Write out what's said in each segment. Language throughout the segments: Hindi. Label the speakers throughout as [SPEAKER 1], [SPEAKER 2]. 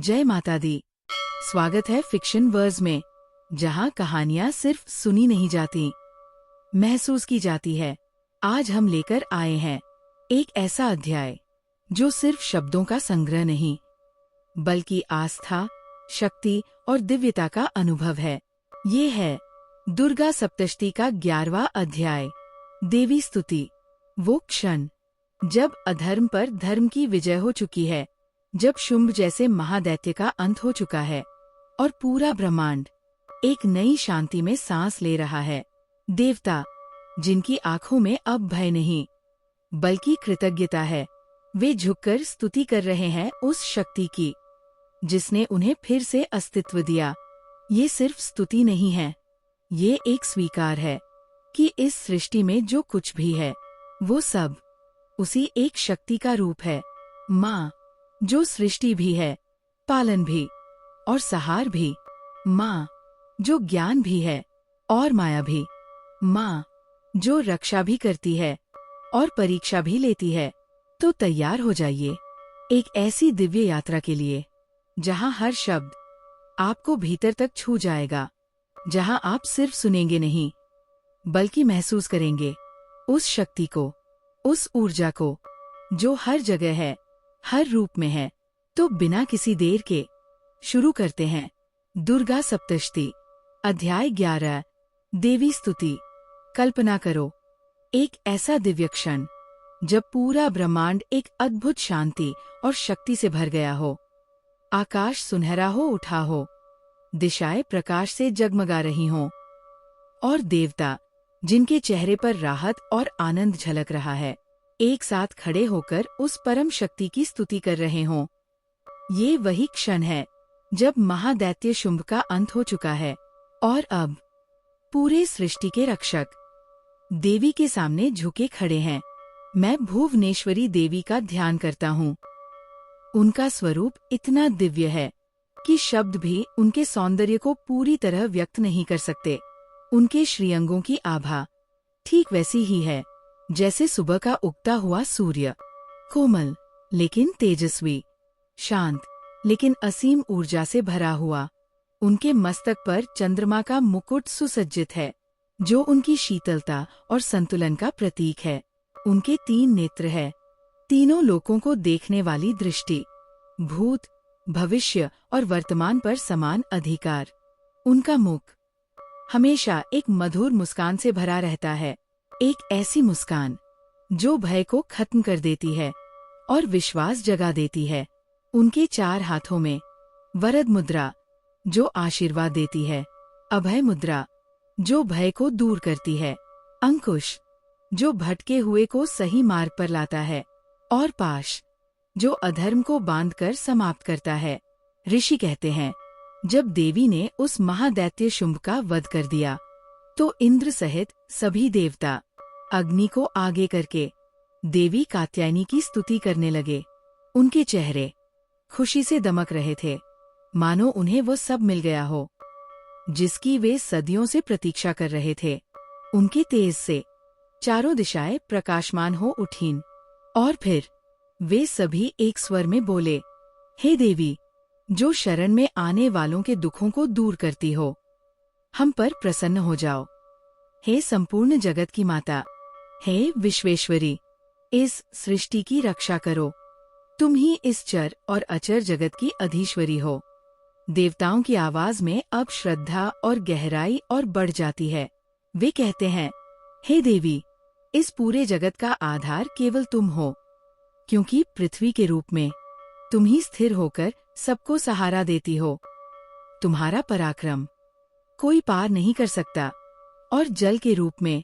[SPEAKER 1] जय माता दी। स्वागत है फिक्शन वर्ल्ड में, जहां कहानियां सिर्फ सुनी नहीं जाती, महसूस की जाती है। आज हम लेकर आए हैं एक ऐसा अध्याय जो सिर्फ शब्दों का संग्रह नहीं, बल्कि आस्था, शक्ति और दिव्यता का अनुभव है। ये है दुर्गा सप्तशती का 11वां अध्याय, देवी स्तुति। वो क्षण जब अधर्म पर धर्म की विजय हो चुकी है, जब शुंभ जैसे महादैत्य का अंत हो चुका है और पूरा ब्रह्मांड एक नई शांति में सांस ले रहा है। देवता, जिनकी आंखों में अब भय नहीं बल्कि कृतज्ञता है, वे झुककर स्तुति कर रहे हैं उस शक्ति की जिसने उन्हें फिर से अस्तित्व दिया। ये सिर्फ स्तुति नहीं है, ये एक स्वीकार है कि इस सृष्टि में जो कुछ भी है वो सब उसी एक शक्ति का रूप है। माँ, जो सृष्टि भी है, पालन भी और सहार भी। माँ, जो ज्ञान भी है और माया भी। माँ, जो रक्षा भी करती है और परीक्षा भी लेती है। तो तैयार हो जाइए एक ऐसी दिव्य यात्रा के लिए जहाँ हर शब्द आपको भीतर तक छू जाएगा, जहाँ आप सिर्फ सुनेंगे नहीं बल्कि महसूस करेंगे उस शक्ति को, उस ऊर्जा को जो हर जगह है, हर रूप में है। तो बिना किसी देर के शुरू करते हैं दुर्गा सप्तशती, अध्याय 11, देवी स्तुति। कल्पना करो एक ऐसा दिव्य क्षण जब पूरा ब्रह्मांड एक अद्भुत शांति और शक्ति से भर गया हो। आकाश सुनहरा हो उठा हो, दिशाएं प्रकाश से जगमगा रही हों और देवता, जिनके चेहरे पर राहत और आनंद झलक रहा है, एक साथ खड़े होकर उस परम शक्ति की स्तुति कर रहे हों। ये वही क्षण है जब महादैत्य शुंभ का अंत हो चुका है और अब पूरे सृष्टि के रक्षक देवी के सामने झुके खड़े हैं। मैं भुवनेश्वरी देवी का ध्यान करता हूँ। उनका स्वरूप इतना दिव्य है कि शब्द भी उनके सौंदर्य को पूरी तरह व्यक्त नहीं कर सकते। उनके श्रीअंगों की आभा ठीक वैसी ही है जैसे सुबह का उगता हुआ सूर्य, कोमल लेकिन तेजस्वी, शांत लेकिन असीम ऊर्जा से भरा हुआ। उनके मस्तक पर चंद्रमा का मुकुट सुसज्जित है, जो उनकी शीतलता और संतुलन का प्रतीक है। उनके 3 नेत्र है, तीनों लोकों को देखने वाली दृष्टि, भूत, भविष्य और वर्तमान पर समान अधिकार। उनका मुख हमेशा एक मधुर मुस्कान से भरा रहता है, एक ऐसी मुस्कान जो भय को खत्म कर देती है और विश्वास जगा देती है। उनके 4 हाथों में वरद मुद्रा, जो आशीर्वाद देती है, अभय मुद्रा, जो भय को दूर करती है, अंकुश, जो भटके हुए को सही मार्ग पर लाता है, और पाश, जो अधर्म को बांधकर समाप्त करता है। ऋषि कहते हैं, जब देवी ने उस महादैत्य शुंभ का वध कर दिया तो इंद्र सहित सभी देवता अग्नि को आगे करके देवी कात्यायनी की स्तुति करने लगे। उनके चेहरे खुशी से दमक रहे थे, मानो उन्हें वो सब मिल गया हो जिसकी वे सदियों से प्रतीक्षा कर रहे थे। उनके तेज से चारों दिशाएं प्रकाशमान हो उठीं और फिर वे सभी एक स्वर में बोले, हे देवी, जो शरण में आने वालों के दुखों को दूर करती हो, हम पर प्रसन्न हो जाओ। हे संपूर्ण जगत की माता, हे विश्वेश्वरी, इस सृष्टि की रक्षा करो। तुम ही इस चर और अचर जगत की अधीश्वरी हो। देवताओं की आवाज में अब श्रद्धा और गहराई और बढ़ जाती है। वे कहते हैं, हे देवी, इस पूरे जगत का आधार केवल तुम हो, क्योंकि पृथ्वी के रूप में तुम ही स्थिर होकर सबको सहारा देती हो। तुम्हारा पराक्रम कोई पार नहीं कर सकता और जल के रूप में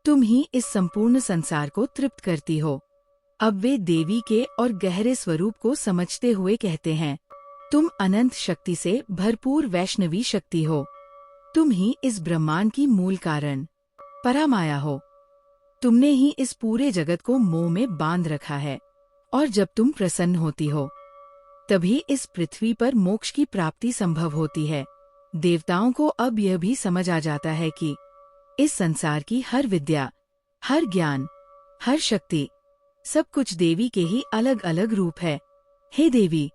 [SPEAKER 1] तुम ही इस संपूर्ण संसार को तृप्त करती हो। अब वे देवी के और गहरे स्वरूप को समझते हुए कहते हैं, तुम अनंत शक्ति से भरपूर वैष्णवी शक्ति हो। तुम ही इस ब्रह्मांड की मूल कारण, परामाया हो। तुमने ही इस पूरे जगत को मोह में बांध रखा है और जब तुम प्रसन्न होती हो तभी इस पृथ्वी पर मोक्ष की प्राप्ति संभव होती है। देवताओं को अब यह भी समझ आ जाता है कि इस संसार की हर विद्या, हर ज्ञान, हर शक्ति, सब कुछ देवी के ही अलग अलग रूप है। हे देवी,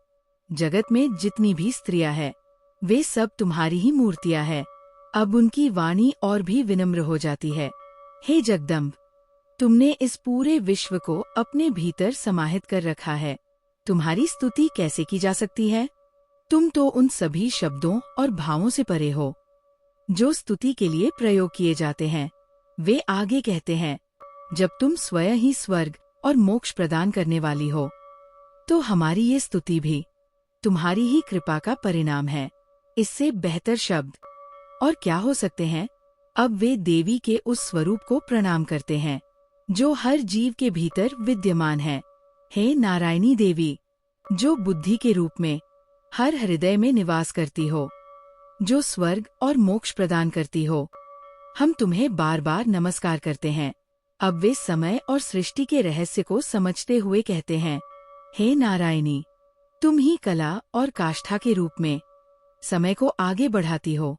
[SPEAKER 1] जगत में जितनी भी स्त्रियां हैं, वे सब तुम्हारी ही मूर्तियां हैं। अब उनकी वाणी और भी विनम्र हो जाती है। हे जगदम्ब, तुमने इस पूरे विश्व को अपने भीतर समाहित कर रखा है। तुम्हारी स्तुति कैसे की जा सकती है? तुम तो उन सभी शब्दों और भावों से परे हो जो स्तुति के लिए प्रयोग किए जाते हैं। वे आगे कहते हैं, जब तुम स्वयं ही स्वर्ग और मोक्ष प्रदान करने वाली हो, तो हमारी ये स्तुति भी तुम्हारी ही कृपा का परिणाम है। इससे बेहतर शब्द और क्या हो सकते हैं? अब वे देवी के उस स्वरूप को प्रणाम करते हैं जो हर जीव के भीतर विद्यमान है। हे नारायणी देवी, जो बुद्धि के रूप में हर हृदय में निवास करती हो, जो स्वर्ग और मोक्ष प्रदान करती हो, हम तुम्हें बार बार नमस्कार करते हैं। अब वे समय और सृष्टि के रहस्य को समझते हुए कहते हैं, हे नारायणी, तुम ही कला और काष्ठा के रूप में समय को आगे बढ़ाती हो।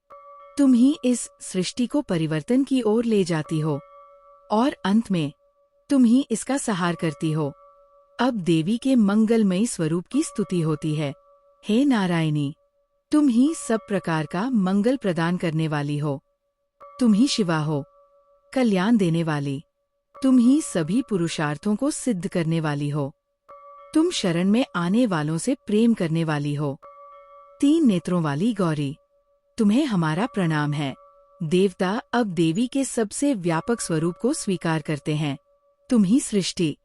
[SPEAKER 1] तुम ही इस सृष्टि को परिवर्तन की ओर ले जाती हो और अंत में तुम ही इसका सहार करती हो। अब देवी के मंगलमयी स्वरूप की स्तुति होती है। हे नारायणी, तुम ही सब प्रकार का मंगल प्रदान करने वाली हो। तुम ही शिवा हो, कल्याण देने वाली। तुम ही सभी पुरुषार्थों को सिद्ध करने वाली हो। तुम शरण में आने वालों से प्रेम करने वाली हो। 3 नेत्रों वाली गौरी, तुम्हें हमारा प्रणाम है। देवता अब देवी के सबसे व्यापक स्वरूप को स्वीकार करते हैं। तुम ही सृष्टि,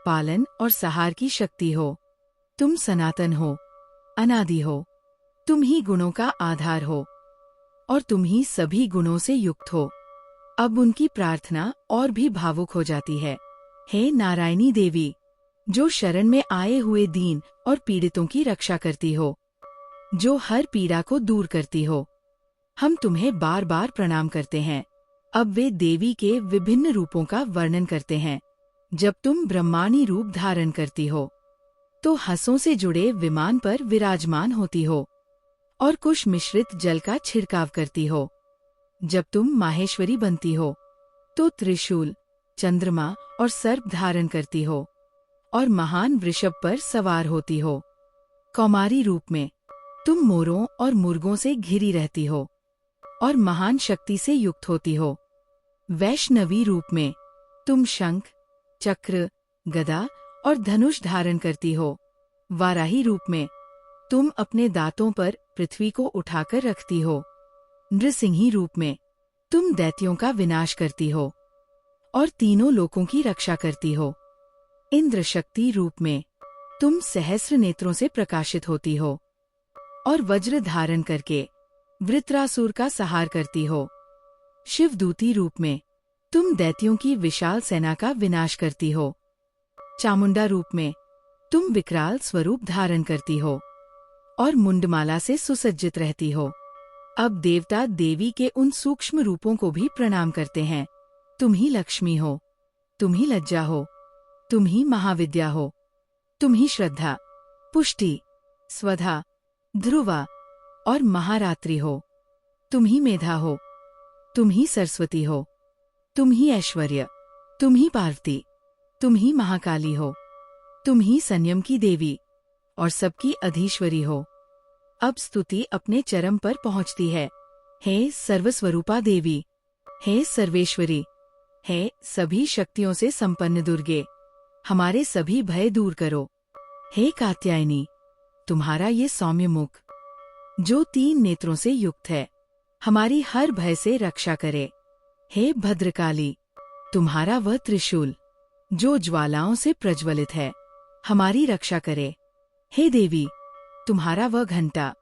[SPEAKER 1] पालन और सहार की शक्ति हो। तुम सनातन हो, अनादि हो। तुम ही गुणों का आधार हो और तुम ही सभी गुणों से युक्त हो। अब उनकी प्रार्थना और भी भावुक हो जाती है। हे नारायणी देवी, जो शरण में आए हुए दीन और पीड़ितों की रक्षा करती हो, जो हर पीड़ा को दूर करती हो, हम तुम्हें बार बार प्रणाम करते हैं। अब वे देवी के विभिन्न रूपों का वर्णन करते हैं। जब तुम ब्रह्माणी रूप धारण करती हो, तो हंसों से जुड़े विमान पर विराजमान होती हो और कुश मिश्रित जल का छिड़काव करती हो। जब तुम माहेश्वरी बनती हो, तो त्रिशूल, चंद्रमा और सर्प धारण करती हो और महान वृषभ पर सवार होती हो। कौमारी रूप में तुम मोरों और मुर्गों से घिरी रहती हो और महान शक्ति से युक्त होती हो। वैष्णवी रूप में तुम शंख, चक्र, गदा और धनुष धारण करती हो। वाराही रूप में तुम अपने दांतों पर पृथ्वी को उठाकर रखती हो। नृसिंही रूप में तुम दैत्यों का विनाश करती हो और तीनों लोकों की रक्षा करती हो। इंद्र शक्ति रूप में तुम सहस्र नेत्रों से प्रकाशित होती हो और वज्र धारण करके वृत्रासुर का संहार करती हो। शिवदूती रूप में तुम दैत्यों की विशाल सेना का विनाश करती हो। चामुंडा रूप में तुम विकराल स्वरूप धारण करती हो और मुंडमाला से सुसज्जित रहती हो। अब देवता देवी के उन सूक्ष्म रूपों को भी प्रणाम करते हैं। तुम ही लक्ष्मी हो, तुम ही लज्जा हो, तुम ही महाविद्या हो, तुम ही श्रद्धा, पुष्टि, स्वधा, ध्रुवा और महारात्रि हो। तुम ही मेधा हो, तुम ही सरस्वती हो, तुम ही ऐश्वर्य, तुम ही पार्वती, तुम ही महाकाली हो, तुम ही संयम की देवी और सबकी अधीश्वरी हो। अब स्तुति अपने चरम पर पहुंचती है। हे सर्वस्वरूपा देवी, हे सर्वेश्वरी, हे सभी शक्तियों से संपन्न दुर्गे, हमारे सभी भय दूर करो। हे कात्यायनी, तुम्हारा ये सौम्य मुख जो 3 नेत्रों से युक्त है, हमारी हर भय से रक्षा करे। हे भद्रकाली, तुम्हारा वह त्रिशूल जो ज्वालाओं से प्रज्वलित है, हमारी रक्षा करे। हे देवी, तुम्हारा वह घंटा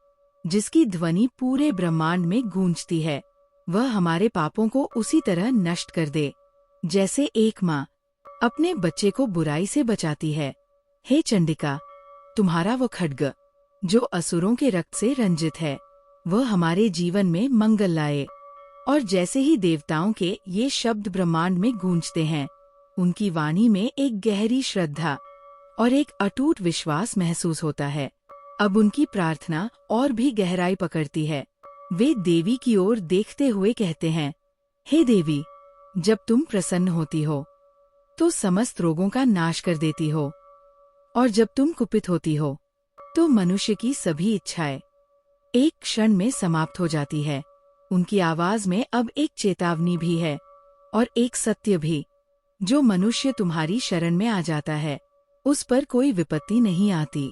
[SPEAKER 1] जिसकी ध्वनि पूरे ब्रह्मांड में गूंजती है, वह हमारे पापों को उसी तरह नष्ट कर दे जैसे एक माँ अपने बच्चे को बुराई से बचाती है। हे चंडिका, तुम्हारा वो खड्ग जो असुरों के रक्त से रंजित है, वह हमारे जीवन में मंगल लाए। और जैसे ही देवताओं के ये शब्द ब्रह्मांड में गूंजते हैं, उनकी वाणी में एक गहरी श्रद्धा और एक अटूट विश्वास महसूस होता है। अब उनकी प्रार्थना और भी गहराई पकड़ती है। वे देवी की ओर देखते हुए कहते हैं, हे देवी, जब तुम प्रसन्न होती हो तो समस्त रोगों का नाश कर देती हो, और जब तुम कुपित होती हो तो मनुष्य की सभी इच्छाएं एक क्षण में समाप्त हो जाती है। उनकी आवाज में अब एक चेतावनी भी है और एक सत्य भी। जो मनुष्य तुम्हारी शरण में आ जाता है उस पर कोई विपत्ति नहीं आती,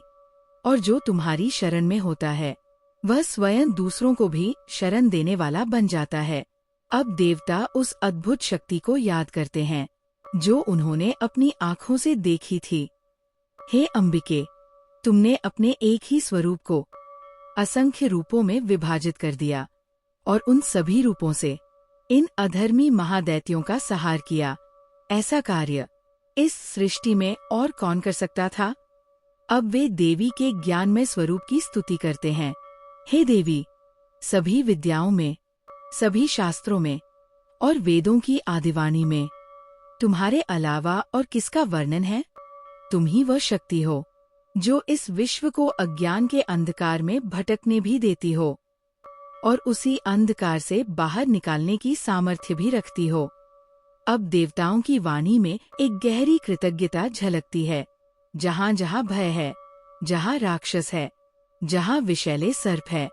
[SPEAKER 1] और जो तुम्हारी शरण में होता है वह स्वयं दूसरों को भी शरण देने वाला बन जाता है। अब देवता उस अद्भुत शक्ति को याद करते हैं जो उन्होंने अपनी आंखों से देखी थी। हे अंबिके, तुमने अपने एक ही स्वरूप को असंख्य रूपों में विभाजित कर दिया और उन सभी रूपों से इन अधर्मी महादैत्यों का संहार किया। ऐसा कार्य इस सृष्टि में और कौन कर सकता था? अब वे देवी के ज्ञानमय स्वरूप की स्तुति करते हैं। हे देवी, सभी विद्याओं में, सभी शास्त्रों में और वेदों की आदिवाणी में तुम्हारे अलावा और किसका वर्णन है? तुम ही वह शक्ति हो जो इस विश्व को अज्ञान के अंधकार में भटकने भी देती हो और उसी अंधकार से बाहर निकालने की सामर्थ्य भी रखती हो। अब देवताओं की वाणी में एक गहरी कृतज्ञता झलकती है। जहाँ जहाँ भय है, जहाँ राक्षस है, जहाँ विषैले सर्प है,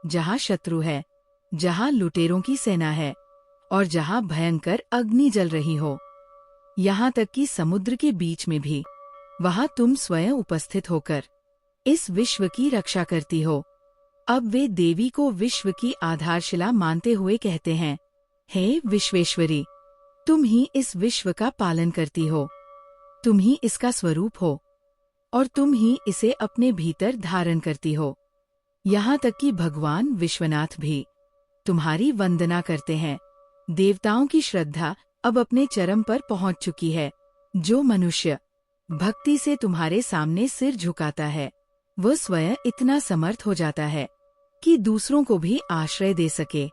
[SPEAKER 1] जहाँ शत्रु है, जहाँ लुटेरों की सेना है और जहाँ भयंकर अग्नि जल रही हो, यहाँ तक कि समुद्र के बीच में भी, वहाँ तुम स्वयं उपस्थित होकर इस विश्व की रक्षा करती हो। अब वे देवी को विश्व की आधारशिला मानते हुए कहते हैं, हे विश्वेश्वरी, तुम ही इस विश्व का पालन करती हो, तुम ही इसका स्वरूप हो और तुम ही इसे अपने भीतर धारण करती हो। यहाँ तक कि भगवान विश्वनाथ भी तुम्हारी वंदना करते हैं। देवताओं की श्रद्धा अब अपने चरम पर पहुँच चुकी है। जो मनुष्य भक्ति से तुम्हारे सामने सिर झुकाता है वह स्वयं इतना समर्थ हो जाता है कि दूसरों को भी आश्रय दे सके।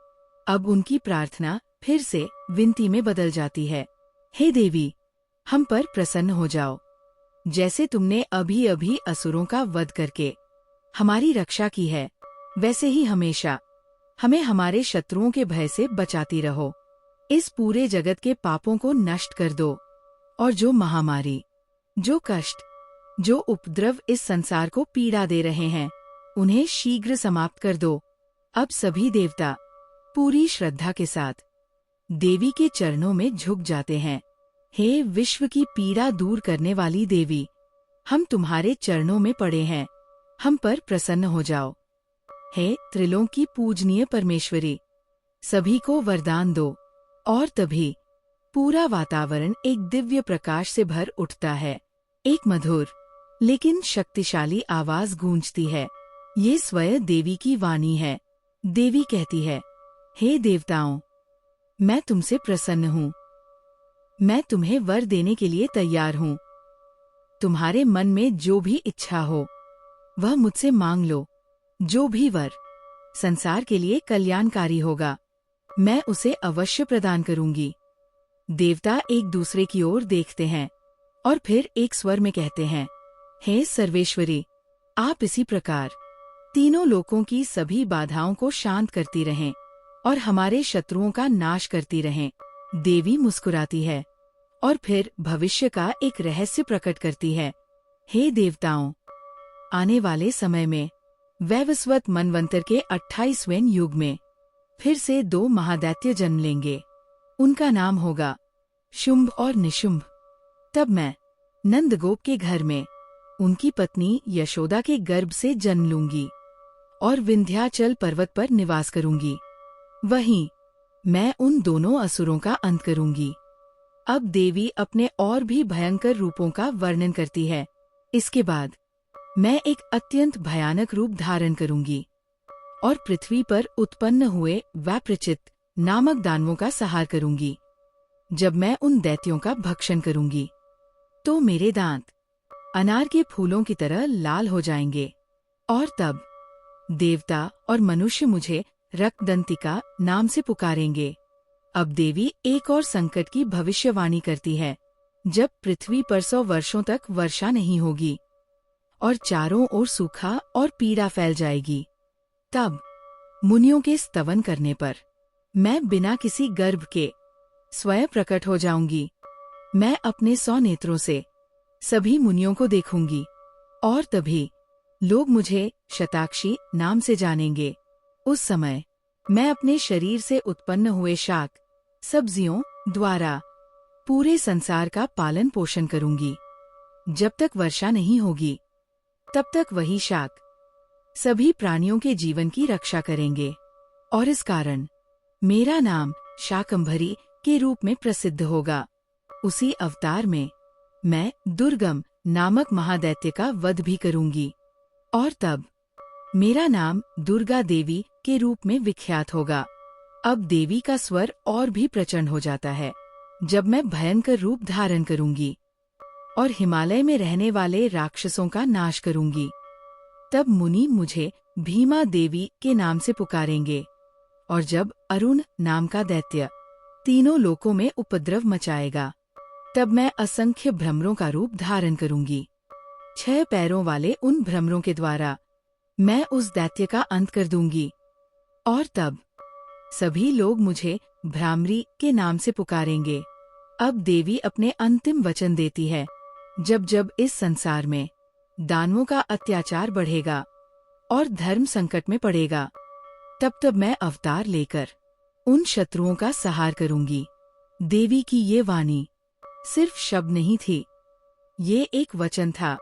[SPEAKER 1] अब उनकी प्रार्थना फिर से विनती में बदल जाती है। हे देवी, हम पर प्रसन्न हो जाओ। जैसे तुमने अभी अभी असुरों का वध करके हमारी रक्षा की है, वैसे ही हमेशा हमें हमारे शत्रुओं के भय से बचाती रहो। इस पूरे जगत के पापों को नष्ट कर दो और जो महामारी, जो कष्ट, जो उपद्रव इस संसार को पीड़ा दे रहे हैं उन्हें शीघ्र समाप्त कर दो। अब सभी देवता पूरी श्रद्धा के साथ देवी के चरणों में झुक जाते हैं। हे विश्व की पीड़ा दूर करने वाली देवी, हम तुम्हारे चरणों में पड़े हैं, हम पर प्रसन्न हो जाओ। हे त्रिलोक की पूजनीय परमेश्वरी, सभी को वरदान दो। और तभी पूरा वातावरण एक दिव्य प्रकाश से भर उठता है। एक मधुर लेकिन शक्तिशाली आवाज गूंजती है। ये स्वयं देवी की वाणी है। देवी कहती है, हे देवताओं, मैं तुमसे प्रसन्न हूँ। मैं तुम्हें वर देने के लिए तैयार हूँ। तुम्हारे मन में जो भी इच्छा हो वह मुझसे मांग लो। जो भी वर संसार के लिए कल्याणकारी होगा मैं उसे अवश्य प्रदान करूंगी। देवता एक दूसरे की ओर देखते हैं और फिर एक स्वर में कहते हैं, हे सर्वेश्वरी, आप इसी प्रकार तीनों लोकों की सभी बाधाओं को शांत करती रहें और हमारे शत्रुओं का नाश करती रहें। देवी मुस्कुराती है और फिर भविष्य का एक रहस्य प्रकट करती है। हे देवताओं, आने वाले समय में वैवस्वत मनवंतर के 28वें युग में फिर से 2 महादैत्य जन्म लेंगे। उनका नाम होगा शुंभ और निशुंभ। तब मैं नंदगोप के घर में उनकी पत्नी यशोदा के गर्भ से जन्म लूंगी और विंध्याचल पर्वत पर निवास करूंगी। वहीं मैं उन दोनों असुरों का अंत करूंगी। अब देवी अपने और भी भयंकर रूपों का वर्णन करती है। इसके बाद मैं एक अत्यंत भयानक रूप धारण करूंगी और पृथ्वी पर उत्पन्न हुए वैप्रचित नामक दानवों का संहार करूंगी। जब मैं उन दैत्यों का भक्षण करूंगी तो मेरे दांत अनार के फूलों की तरह लाल हो जाएंगे और तब देवता और मनुष्य मुझे रक्तदंतिका नाम से पुकारेंगे। अब देवी एक और संकट की भविष्यवाणी करती है। जब पृथ्वी पर 100 वर्षों तक वर्षा नहीं होगी और चारों ओर सूखा और पीड़ा फैल जाएगी, तब मुनियों के स्तवन करने पर मैं बिना किसी गर्भ के स्वयं प्रकट हो जाऊंगी। मैं अपने 100 नेत्रों से सभी मुनियों को देखूंगी और तभी लोग मुझे शताक्षी नाम से जानेंगे। उस समय मैं अपने शरीर से उत्पन्न हुए शाक सब्जियों द्वारा पूरे संसार का पालन पोषण करूंगी। जब तक वर्षा नहीं होगी तब तक वही शाक सभी प्राणियों के जीवन की रक्षा करेंगे और इस कारण मेरा नाम शाकंभरी के रूप में प्रसिद्ध होगा। उसी अवतार में मैं दुर्गम नामक महादैत्य का वध भी करूंगी और तब मेरा नाम दुर्गा देवी के रूप में विख्यात होगा। अब देवी का स्वर और भी प्रचंड हो जाता है जब मैं भयंकर रूप धारण करूंगी और हिमालय में रहने वाले राक्षसों का नाश करूंगी। तब मुनि मुझे भीमा देवी के नाम से पुकारेंगे और जब अरुण नाम का दैत्य तीनों लोकों में उपद्रव मचाएगा तब मैं असंख्य भ्रमरों का रूप धारण करूंगी। 6 पैरों वाले उन भ्रमरों के द्वारा मैं उस दैत्य का अंत कर दूंगी और तब सभी लोग मुझे भ्रामरी के नाम से पुकारेंगे। अब देवी अपने अंतिम वचन देती है, जब जब इस संसार में दानवों का अत्याचार बढ़ेगा और धर्म संकट में पड़ेगा तब तब मैं अवतार लेकर उन शत्रुओं का संहार करूंगी। देवी की ये वाणी सिर्फ शब्द नहीं थी, ये एक वचन था,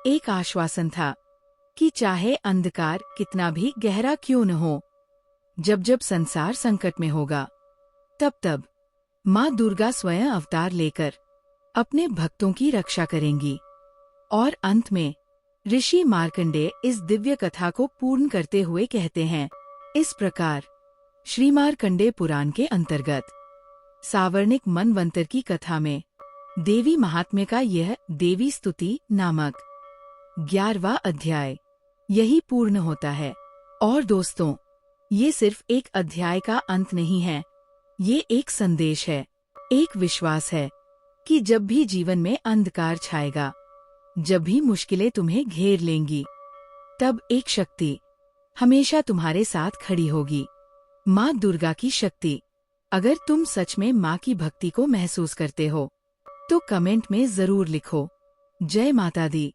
[SPEAKER 1] एक आश्वासन था कि चाहे अंधकार कितना भी गहरा क्यों न हो, जब जब संसार संकट में होगा तब तब माँ दुर्गा स्वयं अवतार लेकर अपने भक्तों की रक्षा करेंगी। और अंत में ऋषि मार्कंडेय इस दिव्य कथा को पूर्ण करते हुए कहते हैं, इस प्रकार श्री मार्कंडेय पुराण के अंतर्गत सावर्णिक मनवंतर की कथा में देवी महात्म्य का यह देवी स्तुति नामक 11वां अध्याय यही पूर्ण होता है। और दोस्तों, ये सिर्फ एक अध्याय का अंत नहीं है, ये एक संदेश है, एक विश्वास है कि जब भी जीवन में अंधकार छाएगा, जब भी मुश्किलें तुम्हें घेर लेंगी, तब एक शक्ति हमेशा तुम्हारे साथ खड़ी होगी, माँ दुर्गा की शक्ति। अगर तुम सच में माँ की भक्ति को महसूस करते हो तो कमेंट में जरूर लिखो, जय माता दी।